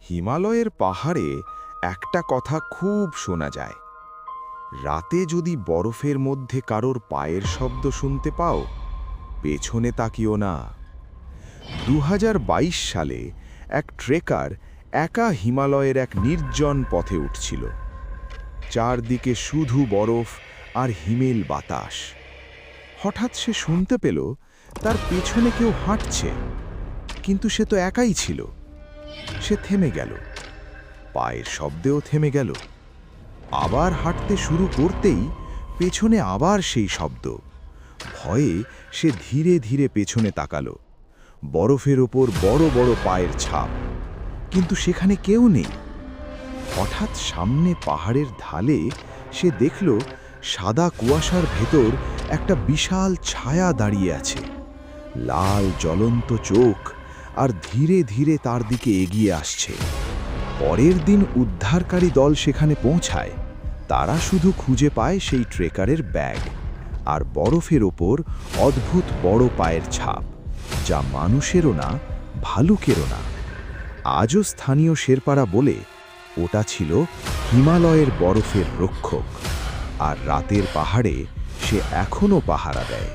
হিমালয়ের পাহাড়ে একটা কথা খুব শোনা যায়। রাতে যদি বরফের মধ্যে কারোর পায়ের শব্দ শুনতে পাও, পেছনে তাকিও না। ২০২২ সালে এক ট্রেকার একা হিমালয়ের এক নির্জন পথে উঠছিল। চারদিকে শুধু বরফ আর হিমেল বাতাস। হঠাৎ সে শুনতে পেল তার পেছনে কেউ হাঁটছে, কিন্তু সে তো একাই ছিল। সে থেমে গেল, পায়ের শব্দেও থেমে গেল। আবার হাঁটতে শুরু করতেই পেছনে আবার সেই শব্দ। ভয়ে সে ধীরে ধীরে পেছনে তাকালো। বরফের ওপর বড় বড় পায়ের ছাপ, কিন্তু সেখানে কেউ নেই। হঠাৎ সামনে পাহাড়ের ঢালে সে দেখল সাদা কুয়াশার ভেতর একটা বিশাল ছায়া দাঁড়িয়ে আছে। লাল জ্বলন্ত চোখ, আর ধীরে ধীরে তার দিকে এগিয়ে আসছে। পরের দিন উদ্ধারকারী দল সেখানে পৌঁছায়। তারা শুধু খুঁজে পায় সেই ট্রেকারের ব্যাগ আর বরফের ওপর অদ্ভুত বড় পায়ের ছাপ, যা মানুষেরও না, ভালুকেরও না। আজও স্থানীয় শেরপারা বলে ওটা ছিল হিমালয়ের বরফের রক্ষক, আর রাতের পাহাড়ে সে এখনও পাহারা দেয়।